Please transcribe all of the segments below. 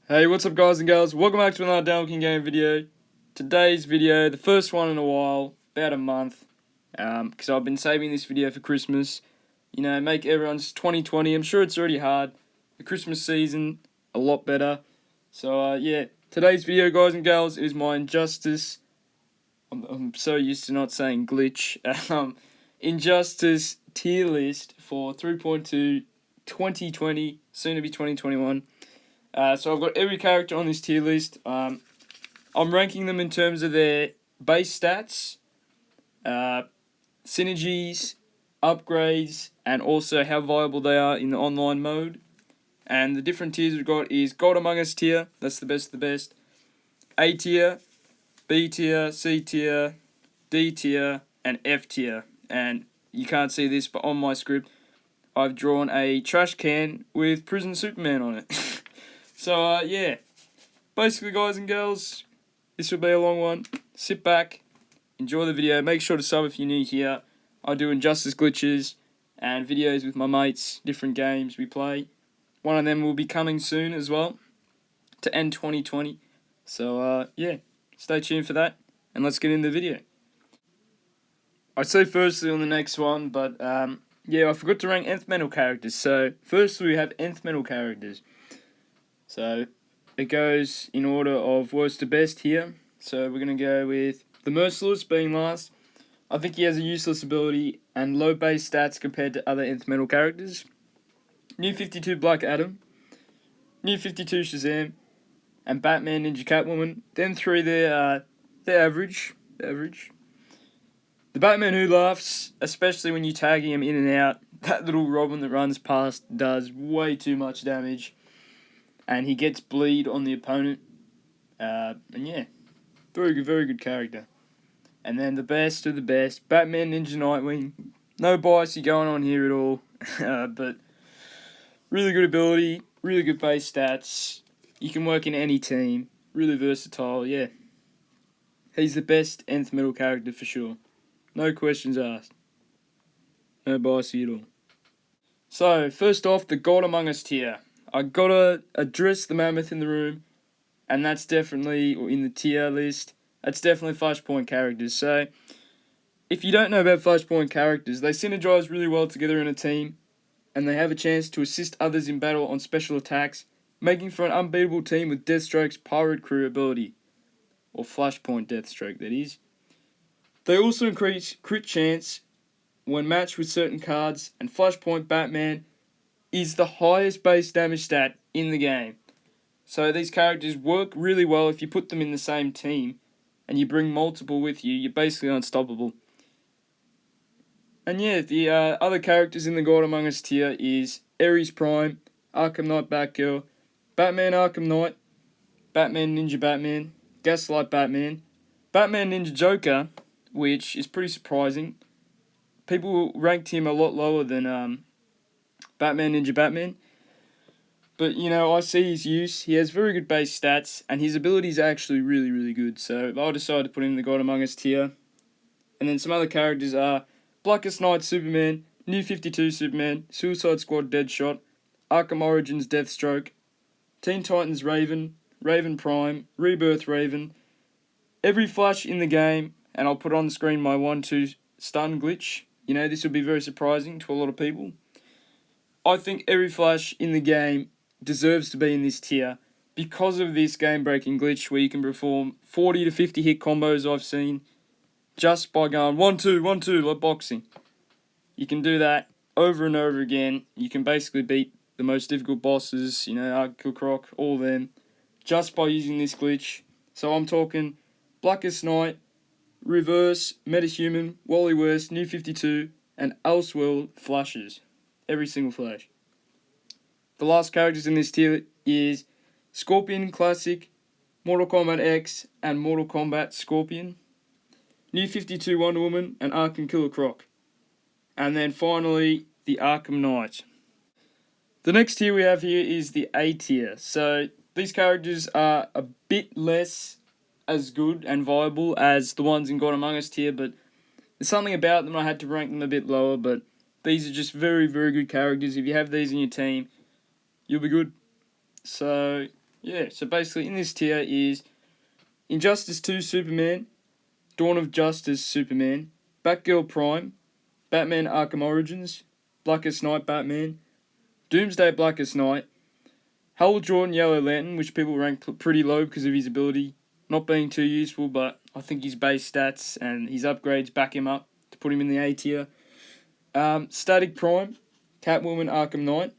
Hey, what's up guys and girls? Welcome back to another Dalkin Game video. Today's video, the first one in a while, about a month, because I've been saving this video for Christmas. You know, make everyone's 2020, I'm sure it's already hard. The Christmas season, a lot better. So, yeah, today's video, guys and girls, is my Injustice. I'm so used to not saying glitch. Injustice tier list for 3.2 2020, soon to be 2021. So I've got every character on this tier list. I'm ranking them in terms of their base stats, synergies, upgrades, and also how viable they are in the online mode. And the different tiers we've got is God Among Us tier, that's the best of the best, A tier, B tier, C tier, D tier, and F tier. And you can't see this, but on my script, I've drawn a trash can with Prison Superman on it. So, yeah, basically, guys and girls, this will be a long one. Sit back, enjoy the video. Make sure to sub if you're new here. I do Injustice glitches and videos with my mates, different games we play. One of them will be coming soon as well to end 2020. So, yeah, stay tuned for that, and let's get into the video. I'd say firstly on the next one, but, yeah, I forgot to rank Nth Metal characters. So, firstly, we have Nth Metal characters. So, it goes in order of worst to best here. So, we're going to go with the Merciless being last. I think he has a useless ability and low base stats compared to other Nth Metal characters. New 52 Black Adam, New 52 Shazam, and Batman Ninja Catwoman. Them three, they're average. The Batman Who Laughs, especially when you're tagging him in and out, that little Robin that runs past does way too much damage. And he gets bleed on the opponent. And yeah, very good character. And then the best of the best, Batman Ninja Nightwing. No bias going on here at all. But really good ability, really good base stats. You can work in any team. Really versatile, yeah. He's the best Nth Metal character for sure. No questions asked. No bias at all. So, first off, the God Among Us tier. I gotta address the mammoth in the room, and that's definitely, or in the tier list, that's definitely Flashpoint characters. So, if you don't know about Flashpoint characters, they synergize really well together in a team, and they have a chance to assist others in battle on special attacks, making for an unbeatable team with Deathstroke's Pirate Crew ability, or Flashpoint Deathstroke, that is. They also increase crit chance when matched with certain cards, and Flashpoint Batman is the highest base damage stat in the game. So these characters work really well if you put them in the same team and you bring multiple with you, you're basically unstoppable. And yeah, the other characters in the God Among Us tier is Ares Prime, Arkham Knight Batgirl, Batman Arkham Knight, Batman Ninja Batman, Gaslight Batman, Batman Ninja Joker, which is pretty surprising. People ranked him a lot lower than Batman Ninja Batman. But, you know, I see his use. He has very good base stats, and his abilities are actually really good. So I decided to put him in the God Among Us tier. And then some other characters are Blackest Night Superman, New 52 Superman, Suicide Squad Deadshot, Arkham Origins Deathstroke, Teen Titans Raven, Raven Prime, Rebirth Raven, every Flash in the game, and I'll put on the screen my 1-2 stun glitch. You know, this will be very surprising to a lot of people. I think every Flash in the game deserves to be in this tier because of this game-breaking glitch where you can perform 40 to 50 hit combos I've seen just by going 1-2, 1-2 like boxing. You can do that over and over again. You can basically beat the most difficult bosses, you know, Kill Croc, all of them, just by using this glitch. So I'm talking Blackest Night, Reverse, Metahuman, Wally West, New 52, and Elseworld Flashes. Every single Flash. The last characters in this tier is Scorpion Classic, Mortal Kombat X, and Mortal Kombat Scorpion, New 52 Wonder Woman, and Arkham Killer Croc. And then finally, the Arkham Knight. The next tier we have here is the A tier. So these characters are a bit less as good and viable as the ones in God Among Us tier, but there's something about them I had to rank them a bit lower, but these are just very good characters. If you have these in your team, you'll be good. So, Yeah, so basically in this tier is Injustice 2 Superman, Dawn of Justice Superman, Batgirl Prime, Batman Arkham Origins, Blackest Night Batman, Doomsday Blackest Night, Hal Jordan Yellow Lantern, which people rank pretty low because of his ability not being too useful, but I think his base stats and his upgrades back him up to put him in the A tier. Static Prime, Catwoman Arkham Knight,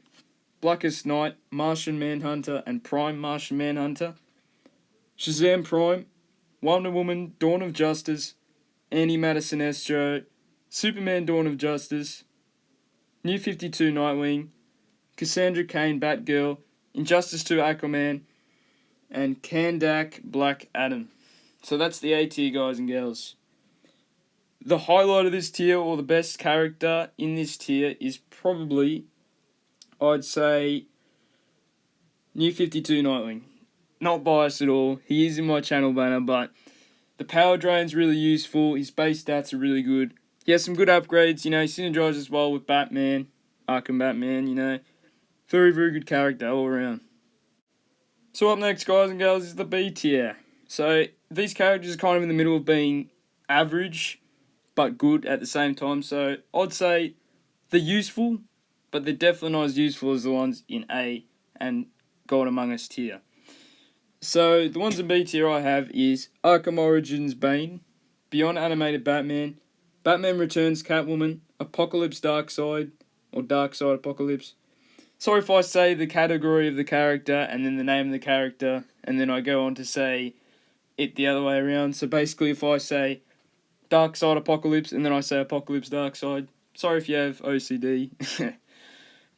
Blackest Night, Martian Manhunter, and Prime Martian Manhunter, Shazam Prime, Wonder Woman Dawn of Justice, Antimatter Sinestro, Superman Dawn of Justice, New 52 Nightwing, Cassandra Cain Batgirl, Injustice 2 Aquaman, and Kandak Black Adam. So that's the A tier, guys and girls. The highlight of this tier, or the best character in this tier, is probably, I'd say, New 52 Nightwing. Not biased at all. He is in my channel banner, but the power drain's really useful. His base stats are really good. He has some good upgrades. He synergizes well with Batman, Arkham Batman, Very, very good character all around. So up next, guys and girls, is the B tier. So these characters are kind of in the middle of being average, but good at the same time. So I'd say they're useful, but they're definitely not as useful as the ones in A and God Among Us tier. So the ones in B tier I have is Arkham Origins Bane, Beyond Animated Batman, Batman Returns Catwoman, Apocalypse Darkseid, or Darkseid Apocalypse. Sorry if I say the category of the character and then the name of the character, and then I go on to say it the other way around. So basically, if I say Darkseid Apocalypse and then I say Apocalypse Darkseid, sorry if you have OCD.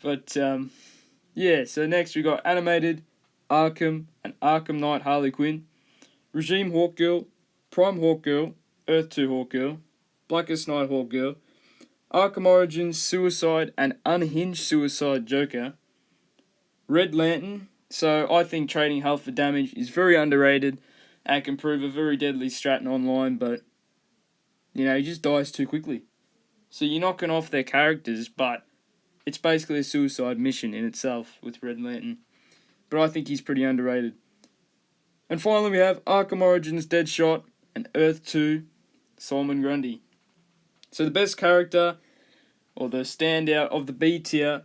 But yeah, so next we got Animated, Arkham, and Arkham Knight Harley Quinn, Regime Hawkgirl, Prime Hawkgirl, Earth 2 Hawkgirl, Blackest Night Hawkgirl, Arkham Origins Suicide and Unhinged Suicide Joker, Red Lantern. So I think trading health for damage is very underrated and can prove a very deadly strat in online, but he just dies too quickly. So you're knocking off their characters, but it's basically a suicide mission in itself with Red Lantern. But I think he's pretty underrated. And finally we have Arkham Origins Deadshot and Earth 2 Solomon Grundy. So the best character, or the standout of the B tier,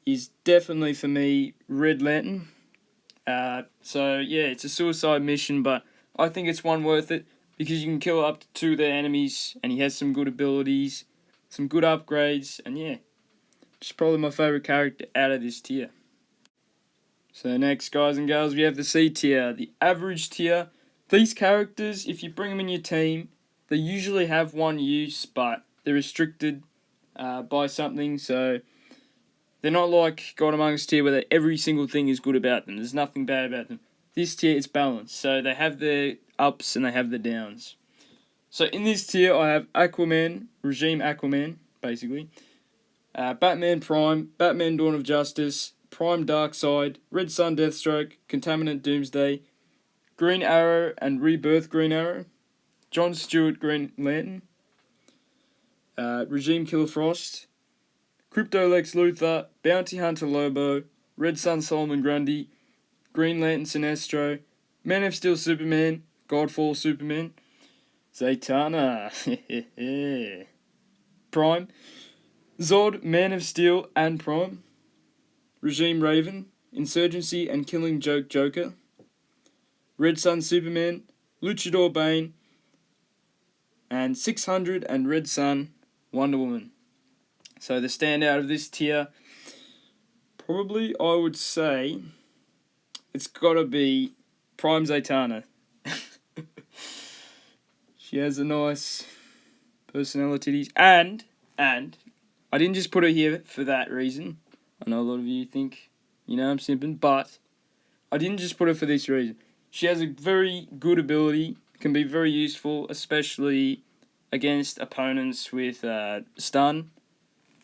is definitely for me Red Lantern. So yeah, it's a suicide mission, but I think it's one worth it because you can kill up to 2 of their enemies, and he has some good abilities, some good upgrades, and yeah, just probably my favourite character out of this tier. So next, guys and girls, we have the C tier, the average tier. These characters, if you bring them in your team, they usually have one use, but they're restricted by something, so they're not like God Among Us tier where every single thing is good about them. There's nothing bad about them. This tier is balanced, so they have their ups and they have their downs. So in this tier, I have Aquaman, Regime Aquaman, basically, Batman Prime, Batman Dawn of Justice, Prime Darkseid, Red Sun Deathstroke, Contaminant Doomsday, Green Arrow and Rebirth Green Arrow, John Stewart Green Lantern, Regime Killer Frost, Crypto Lex Luthor, Bounty Hunter Lobo, Red Sun Solomon Grundy, Green Lantern Sinestro, Man of Steel Superman, Godfall Superman, Zatanna, Prime, Zod, Man of Steel and Prime, Regime Raven, Insurgency and Killing Joke Joker, Red Sun Superman, Luchador Bane, and 600 and Red Sun Wonder Woman. So the standout of this tier, probably I would say, it's got to be Prime Zatanna. She has a nice personality, and I didn't just put her here for that reason. I know a lot of you think, I'm simping, but I didn't just put her for this reason. She has a very good ability, can be very useful, especially against opponents with stun,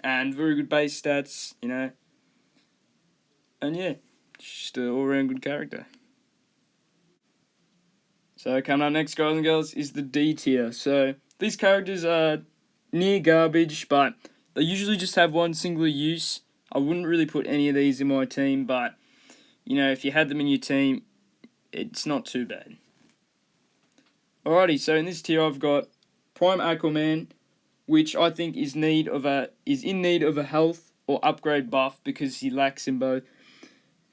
and very good base stats, And yeah, just an all-round good character. So coming up next, guys and girls, is the D tier. So these characters are near garbage, but they usually just have one singular use. I wouldn't really put any of these in my team, but if you had them in your team, it's not too bad. Alrighty, so in this tier I've got Prime Aquaman, which I think is in need of a health or upgrade buff because he lacks in both.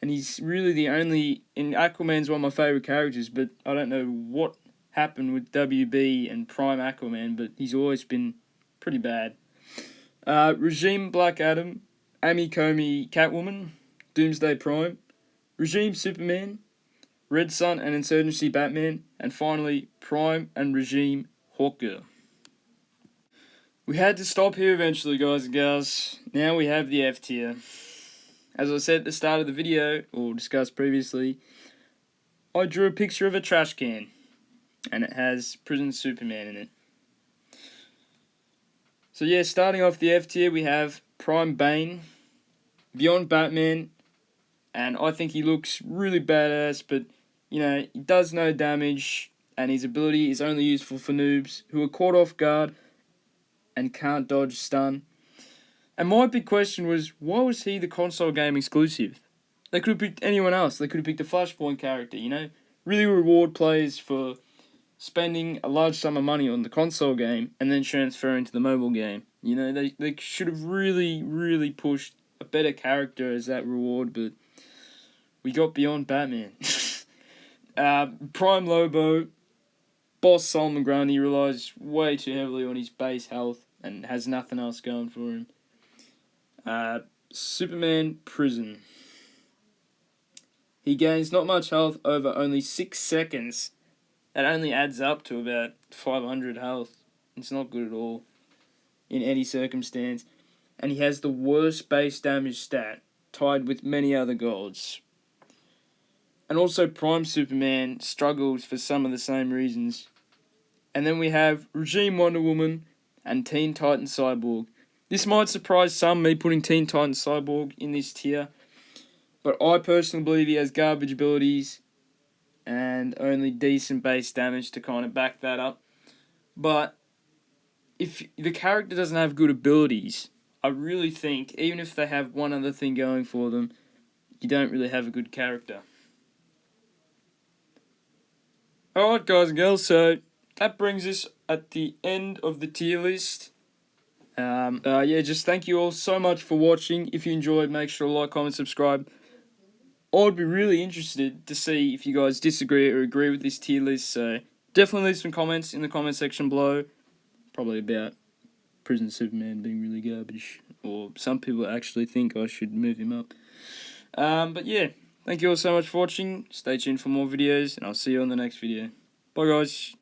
And he's really the only... And Aquaman's one of my favourite characters, but I don't know what happened with WB and Prime Aquaman, but he's always been pretty bad. Regime Black Adam, Amy Comey Catwoman, Doomsday Prime, Regime Superman, Red Sun and Insurgency Batman, and finally Prime and Regime Hawkgirl. We had to stop here eventually, guys and gals. Now we have the F tier. As I said at the start of the video, or discussed previously, I drew a picture of a trash can, and it has Prison Superman in it. So yeah, starting off the F tier, we have Prime Bane, Beyond Batman, and I think he looks really badass, but, you know, he does no damage, and his ability is only useful for noobs who are caught off guard and can't dodge stun. And my big question was, why was he the console game exclusive? They could have picked anyone else. They could have picked a Flashpoint character, you know? Really reward players for spending a large sum of money on the console game and then transferring to the mobile game. You know, they should have really pushed a better character as that reward, but we got Beyond Batman. Prime Lobo, Boss Solomon Grundy relies way too heavily on his base health and has nothing else going for him. Superman Prison. He gains not much health over only 6 seconds. That only adds up to about 500 health. It's not good at all in any circumstance. And he has the worst base damage stat, tied with many other gods. And also Prime Superman struggles for some of the same reasons. And then we have Regime Wonder Woman and Teen Titan Cyborg. This might surprise some, me putting Teen Titan Cyborg in this tier, but I personally believe he has garbage abilities and only decent base damage to kind of back that up. But if the character doesn't have good abilities, I really think, even if they have one other thing going for them, you don't really have a good character. Alright guys and girls, so that brings us at the end of the tier list. Just thank you all so much for watching. If you enjoyed, make sure to like, comment, subscribe. I'd be really interested to see if you guys disagree or agree with this tier list, so definitely leave some comments in the comment section below. Probably about Prison Superman being really garbage, or some people actually think I should move him up. But yeah, thank you all so much for watching. Stay tuned for more videos, and I'll see you on the next video. Bye guys.